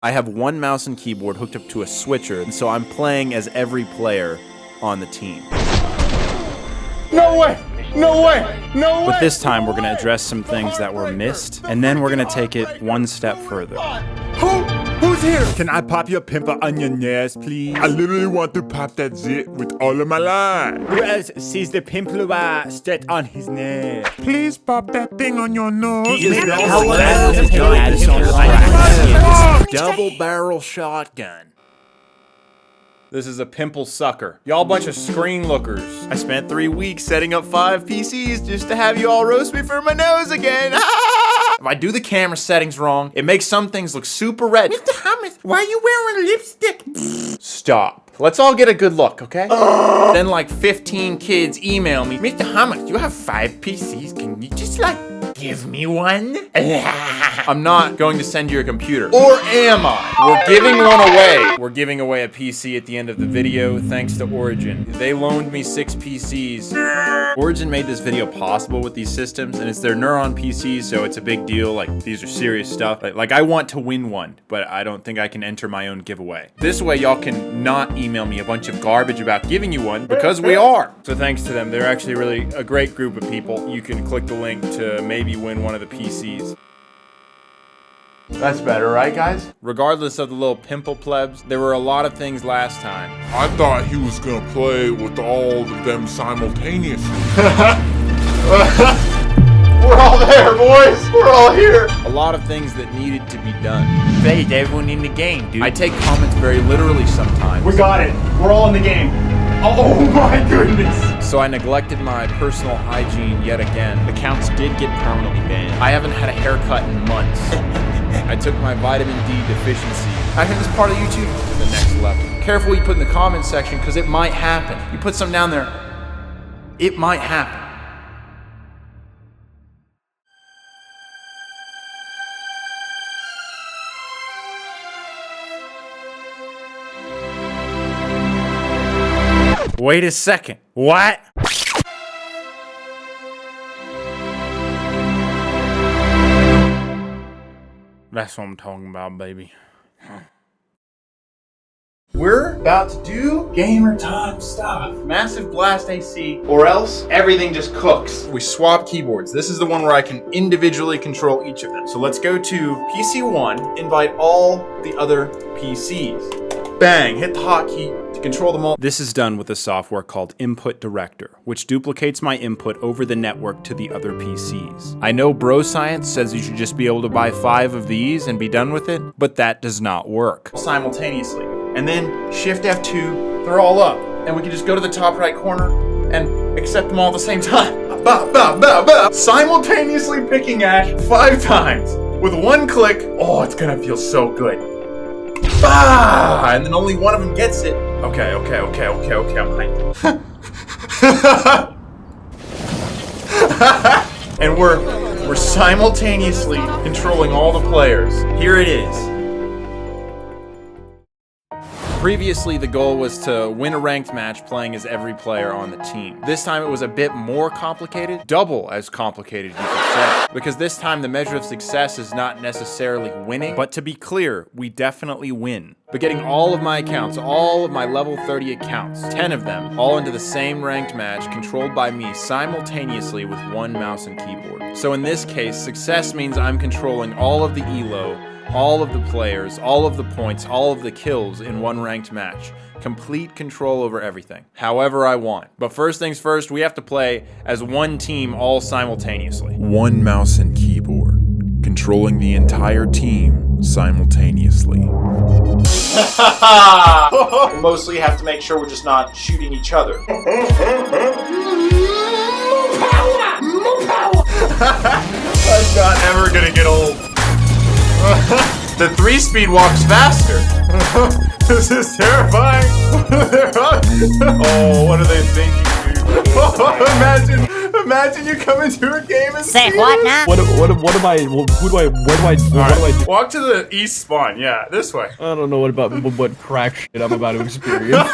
I have one mouse and keyboard hooked up to a switcher, and so I'm playing as every player on the team. No way! No way! No way! But this time we're gonna address some things that were missed, and then we're gonna take it one step further. Who's here? Can I pop your pimple on your nails, please? I literally want to pop that zit with all of my life. Who else sees the pimple stat on his nail? Please pop that thing on your nose. Double barrel shotgun. This is a pimple sucker. Y'all bunch of screen lookers. I spent 3 weeks setting up 5 PCs just to have you all roast me for my nose again. If I do the camera settings wrong, it makes some things look super red. MisterHomeless, why are you wearing lipstick? Stop. Let's all get a good look, okay? Then like 15 kids email me, MisterHomeless, you have 5 PCs. Can you just give me one? I'm not going to send you a computer. Or am I? We're giving one away. We're giving away a PC at the end of the video thanks to Origin. They loaned me 6 PCs. Origin made this video possible with these systems, and it's their Neuron PCs, so it's a big deal. Like, these are serious stuff. Like I want to win one, but I don't think I can enter my own giveaway. This way, y'all can not email me a bunch of garbage about giving you one, because we are. So thanks to them, they're actually really a great group of people. You can click the link to maybe win one of the PCs. That's better, right, guys? Regardless of the little pimple plebs, there were a lot of things last time. I thought he was gonna play with all of them simultaneously. We're all there, boys! We're all here! A lot of things that needed to be done. Fade everyone in the game, dude. I take comments very literally sometimes. We got it. We're all in the game. Oh my goodness! So I neglected my personal hygiene yet again. Accounts did get permanently banned. I haven't had a haircut in months. I took my vitamin D deficiency. I heard this part of YouTube to the next level. Careful what you put in the comment section, because it might happen. You put something down there, it might happen. Wait a second. What? That's what I'm talking about, baby. We're about to do gamer time stuff. Massive blast AC, or else everything just cooks. We swap keyboards. This is the one where I can individually control each of them. So let's go to PC 1, invite all the other PCs. Bang, hit the hotkey to control them all. This is done with a software called Input Director, which duplicates my input over the network to the other PCs. I know bro science says you should just be able to buy 5 of these and be done with it, but that does not work. Simultaneously. And then Shift F2, they're all up. And we can just go to the top right corner and accept them all at the same time. Simultaneously picking Ash 5 times. With 1 click, oh, it's gonna feel so good. And then only one of them gets it. Okay, I'm hyped. And we're simultaneously controlling all the players. Here it is. Previously, the goal was to win a ranked match playing as every player on the team. This time it was a bit more complicated, double as complicated, you could say. Because this time the measure of success is not necessarily winning, but to be clear, we definitely win. But getting all of my accounts, all of my level 30 accounts, 10 of them, all into the same ranked match controlled by me simultaneously with 1 mouse and keyboard. So in this case, success means I'm controlling all of the elo, all of the players, all of the points, all of the kills in 1 ranked match. Complete control over everything, however I want. But first things first, we have to play as 1 team all simultaneously. 1 mouse and keyboard, controlling the entire team simultaneously. Mostly have to make sure we're just not shooting each other. I'm not ever gonna get old. The 3-speed walks faster. This is terrifying. Oh, what are they thinking, dude? Imagine you come into a game and say what now? What am I? Who do I? What do I do? Walk to the east spawn. Yeah, this way. I don't know what crack shit I'm about to experience.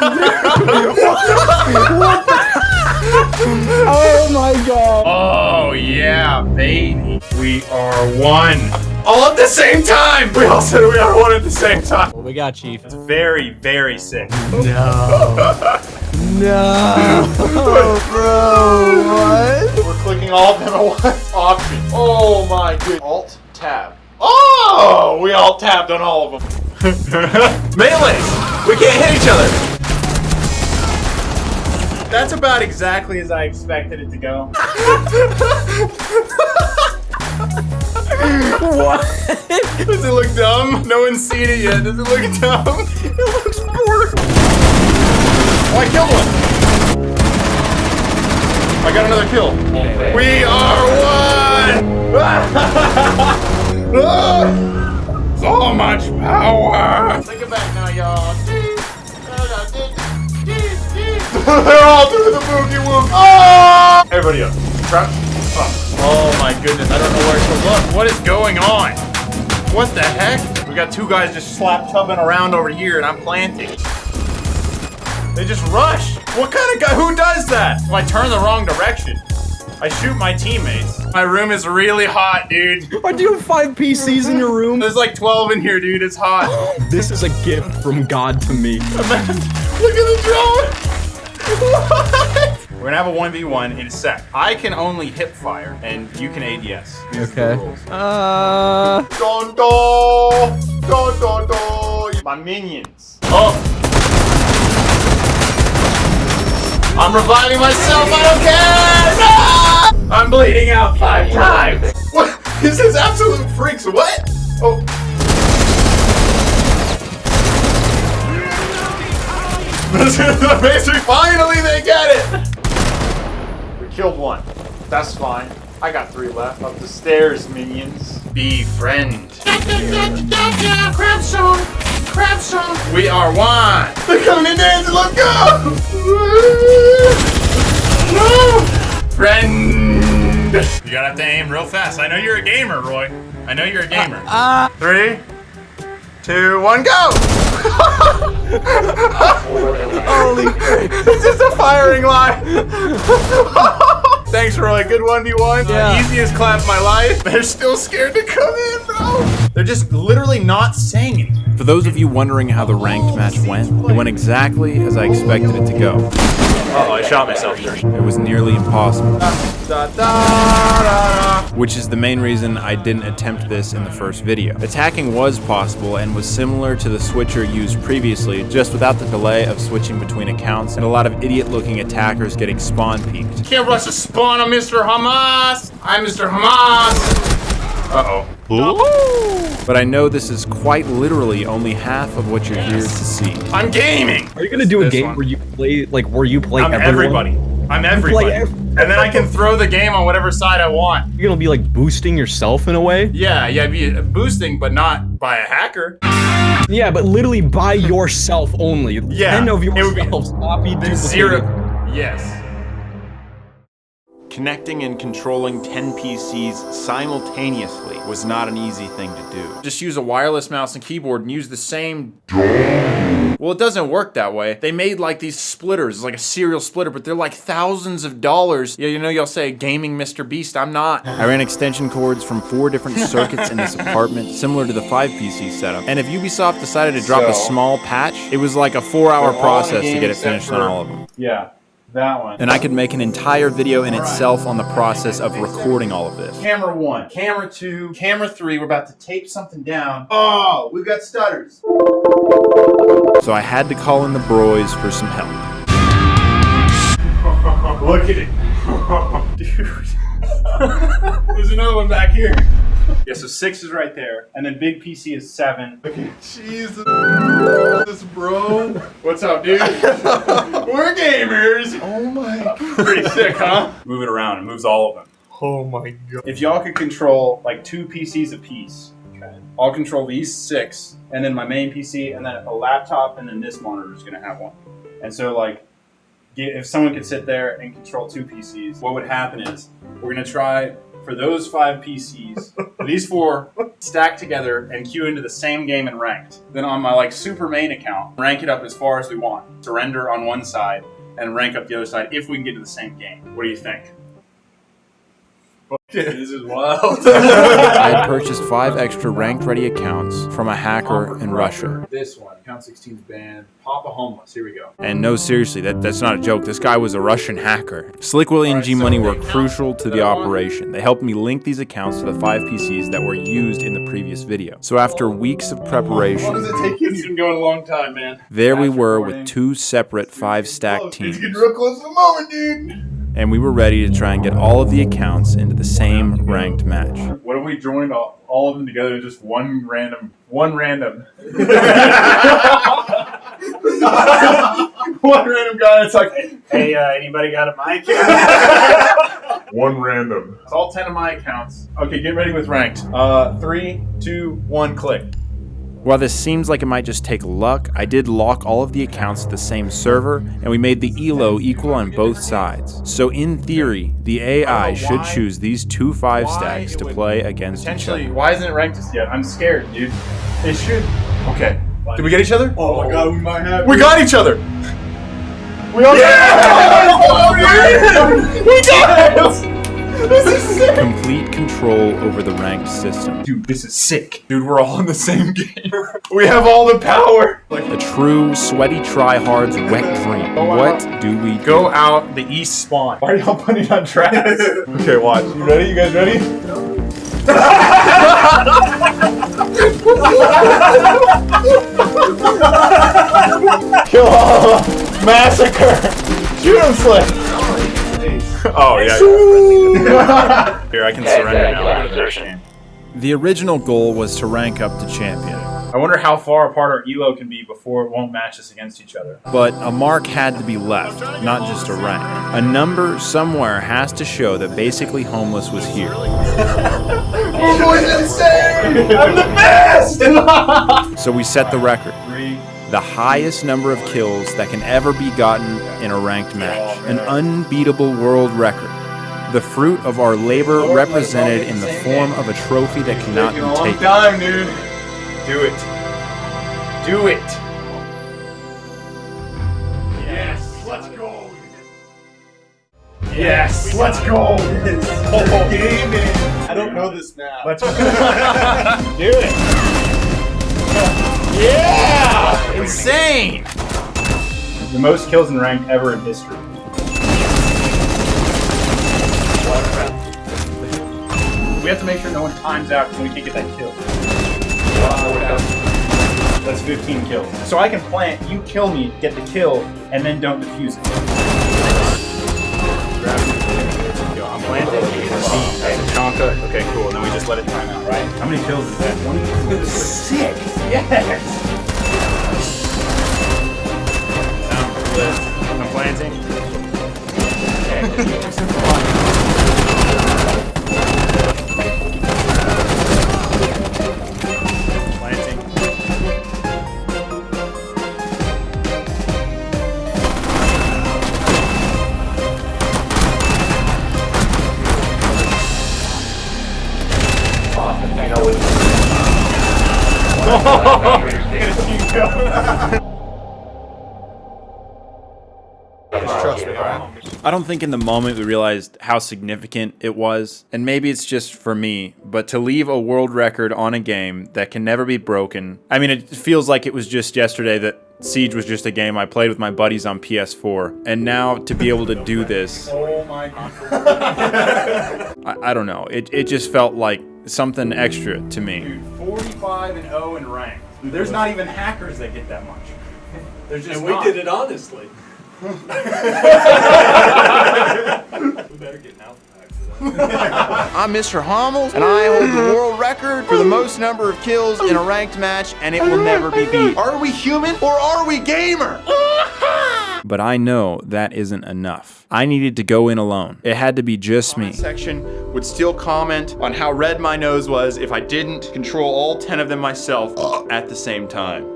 Oh my god. Oh yeah, baby. We are 1. All at the same time! We all said we are one at the same time. What we got, Chief? It's very, very sick. No. No, bro, what? We're clicking all of them at once. Option. Oh my good. Alt tab. Oh, we all tabbed on all of them. Melees. We can't hit each other. That's about exactly as I expected it to go. What? Does it look dumb? No one's seen it yet. Does it look dumb? It looks bored. Oh, I killed one. I got another kill. We are one. So much power. Think it back now, y'all. They're all doing the boogie whoop. Oh! Everybody up. Crouch. Oh my goodness, I don't know where to look. What is going on? What the heck? We got two guys just slap tubbing around over here and I'm planting. They just rush. What kind of guy? Who does that? Well, I turn the wrong direction. I shoot my teammates. My room is really hot, dude. Why do you have 5 PCs in your room? There's like 12 in here, dude. It's hot. This is a gift from God to me. Look at the drone. What? We're gonna have a 1v1 in a sec. I can only hip fire, and you can ADS. These Okay. are the rules. Don. My minions. Oh. I'm reviving myself. I don't care. No! I'm bleeding out 5 times. What? This is absolute freaks. What? Oh. This is the basic. Finally, they get it. We killed one. That's fine. I got 3 left. Up the stairs, minions. Befriend. Crab song. Crab song. We are one. They're coming in dancing. Let's go. No. Friend. You gotta have to aim real fast. I know you're a gamer, Roy. I know you're a gamer. 3, 2, 1, go. Holy crap. It's just a firing line. Thanks, Roy. Good 1v1. Yeah. Easiest clap of my life. They're still scared to come in, bro. They're just literally not saying it. For those of you wondering how the ranked match went, it went exactly as I expected it to go. Uh-oh, I shot myself here. It was nearly impossible. Which is the main reason I didn't attempt this in the first video. Attacking was possible and was similar to the switcher used previously, just without the delay of switching between accounts and a lot of idiot-looking attackers getting spawn peeked. Can't rush a spawn on MisterHomeless! I'm MisterHomeless! Uh-oh. But I know this is quite literally only half of what you're here to see. I'm gaming! Are you gonna do a game where you play, like, I'm everybody. I'm everybody. And then I can throw the game on whatever side I want. You're gonna be, like, boosting yourself in a way? Yeah, be boosting, but not by a hacker. Yeah, but literally by yourself only. Yeah, 10 of it would be- yourselves copy duplicated. 0. Yes. Connecting and controlling 10 PCs simultaneously was not an easy thing to do. Just use a wireless mouse and keyboard and use the same. Well, it doesn't work that way. They made like these splitters, like a serial splitter, but they're like thousands of dollars. Yeah, you know, y'all say gaming Mr. Beast. I'm not. I ran extension cords from 4 different circuits in this apartment, similar to the 5 PC setup. And if Ubisoft decided to drop a small patch, it was like a 4-hour process to get it finished on all of them. Yeah. That one. And I could make an entire video in itself on the process of recording all of this. Camera 1, camera 2, camera 3. We're about to tape something down. Oh, we've got stutters. So I had to call in the bros for some help. Look at it. Dude. There's another one back here. Yeah, so 6 is right there, and then big PC is 7. Jesus, bro. What's up, dude? We're gamers. Oh my god. Pretty sick, huh? Move it around. It moves all of them. Oh my god. If y'all could control like 2 PCs apiece, okay, I'll control these 6, and then my main PC, and then a laptop, and then this monitor is gonna have one. And so like, if someone could sit there and control 2 PCs, what would happen is we're gonna try for those 5 PCs, these 4 stack together and queue into the same game in ranked. Then on my like super main account, rank it up as far as we want. Surrender on one side and rank up the other side if we can get to the same game. What do you think? This is wild. I had purchased 5 extra ranked ready accounts from a hacker in Russia. This one, Count 16's band, MisterHomeless. Here we go. And no, seriously, that's not a joke. This guy was a Russian hacker. Slick Willie and G Money were crucial to the operation. They helped me link these accounts to the 5 PCs that were used in the previous video. So after weeks of preparation, How long does it take you? It's been going a long time, man. there we were with 2 separate 5-stack teams. It's getting real close to the moment, dude. And we were ready to try and get all of the accounts into the same ranked match. What if we joined all of them together, just one random. One random guy, it's like, hey, anybody got a mic? One random. It's all 10 of my accounts. Okay, get ready with ranked. 3, 2, 1, click. While this seems like it might just take luck, I did lock all of the accounts to the same server, and we made the elo equal on both sides. So in theory, the AI should choose these 2 5-stacks to play against each Potentially, other. why isn't it ranked just yet? I'm scared, dude. It should. Okay. Did we get each other? Oh my god, we might have. We got each other! We all got it! We got it! This is sick! Complete control over the ranked system. Dude, this is sick. Dude, we're all in the same game. We have all the power. A true sweaty tryhard's wet dream. What do we Go out the east spawn. Why are y'all putting on tracks? Okay, watch. You ready? You guys ready? Kill all of them. Massacre. Shoot him, Slick. Oh, yeah. Here, I can surrender now. The original goal was to rank up to champion, I wonder how far apart our elo can be before it won't match us against each other. but a mark had to be left, not just a rank. A number somewhere has to show that basically Homeless was here. Homeboy's insane! I'm the best! So we set the record. The highest number of kills that can ever be gotten in a ranked match. An unbeatable world record. The fruit of our labor represented in the form of a trophy that cannot be taken. Time, dude. Do it. Do it. Yes, let's go. Yes, let's go. I don't know this map. Let's do it. Yeah! Insane! The most kills in rank ever in history. We have to make sure no one times out because we can't get that kill. That's 15 kills. So I can plant, you kill me, get the kill, and then don't defuse it. I'm planting. Chonka. Okay, cool. And then we just let it time out, right? How many kills is that? 26. Yes. I'm planting. Planting. I don't think in the moment we realized how significant it was, and maybe it's just for me, but to leave a world record on a game that can never be broken. I mean, it feels like it was just yesterday that Siege was just a game I played with my buddies on PS4, and now to be able to do this, Oh my god. I don't know, it just felt like something extra to me. Dude, 45 and 0 in rank. There's not even hackers that get that much. There's just And we did it honestly. We better get now. I'm MisterHomeless, and I hold the world record for the most number of kills in a ranked match, and it will never be beat. Are we human or are we gamer? But I know that isn't enough. I needed to go in alone. It had to be just me. Section would still comment on how red my nose was if I didn't control all 10 of them myself at the same time.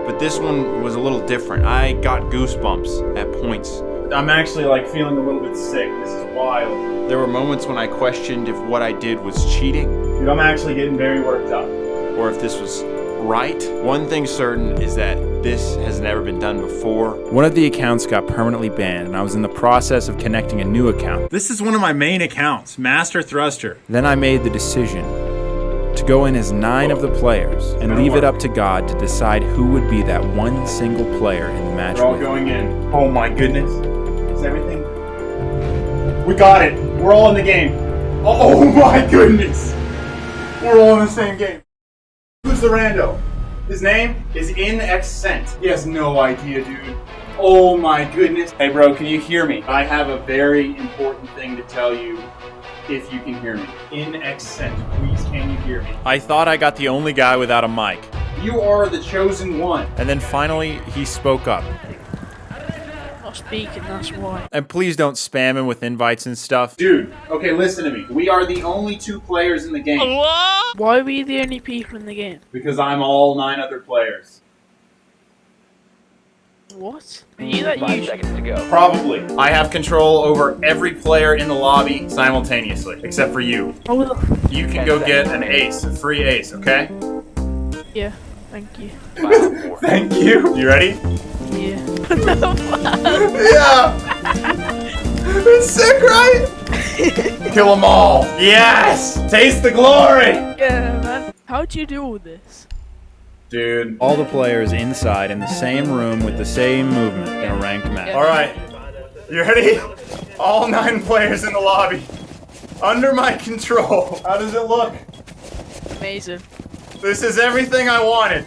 But this one was a little different. I got goosebumps at points. I'm actually like feeling a little bit sick. This is wild. There were moments when I questioned if what I did was cheating, Dude, I'm actually getting very worked up. or if this was right. One thing certain is that this has never been done before. One of the accounts got permanently banned, and I was in the process of connecting a new account. This is one of my main accounts, Master Thruster. Then I made the decision to go in as 9 of the players and leave it up to God to decide who would be that one single player in the match. We're all going in. Oh my goodness. Is everything? We got it. We're all in the game. Oh my goodness. We're all in the same game. Who's the rando? His name is In Accent. He has no idea, dude. Oh my goodness. Hey bro, can you hear me? I have a very important thing to tell you if you can hear me. In Accent, please can you hear me? I thought I got the only guy without a mic. You are the chosen one. And then finally, he spoke up. Not speaking, that's why. And please don't spam him with invites and stuff. Dude, okay, listen to me. We are the only 2 players in the game. Why are we the only people in the game? Because I'm all 9 other players. What? Are you that usual? Probably. I have control over every player in the lobby simultaneously, except for you. Oh, the You can go get an ace, a free ace, okay? yeah, thank you. Thank you. You ready? Yeah. Yeah! It's sick, right? Kill them all. Yes! Taste the glory! Yeah, man. How'd you do all this? Dude. All the players inside in the same room with the same movement in a ranked match. All right. You ready? All 9 players in the lobby. Under my control. How does it look? Amazing. This is everything I wanted.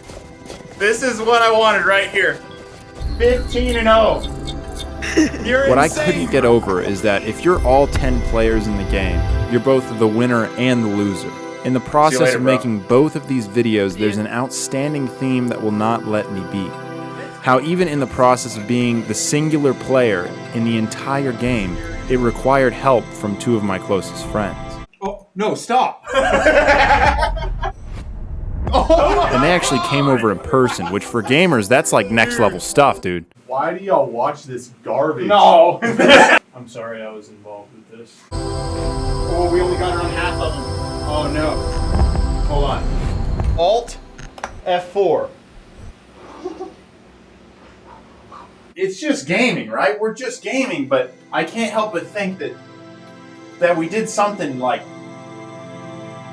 This is what I wanted right here. 15-0. You're What I insane. couldn't get over is that if you're all 10 players in the game, you're both the winner and the loser. In the process later, of bro. making both of these videos, there's an outstanding theme that will not let me be. How even in the process of being the singular player in the entire game, it required help from 2 of my closest friends. Oh, no, stop. And they actually came over in person, which for gamers, that's like next level stuff, dude. Why do y'all watch this garbage? No. I'm sorry I was involved with this. Oh, we only got around half of them. Oh no. Hold on. Alt F4. It's just gaming, right? We're just gaming, but I can't help but think that we did something like...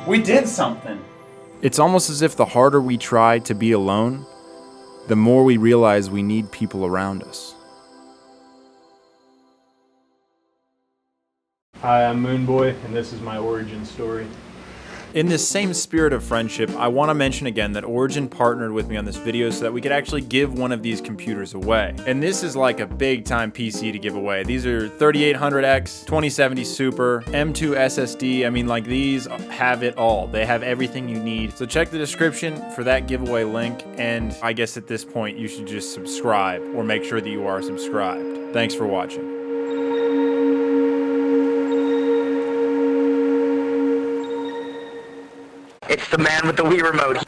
We did something. It's almost as if the harder we try to be alone, the more we realize we need people around us. Hi, I'm Moonboy, and this is my origin story. In this same spirit of friendship, I want to mention again that Origin partnered with me on this video so that we could actually give one of these computers away. And this is like a big time PC to give away. These are 3800X, 2070 Super, M2 SSD. I mean, like, these have it all. They have everything you need. So check the description for that giveaway link. And I guess at this point, you should just subscribe or make sure that you are subscribed. Thanks for watching. It's the man with the Wii remote.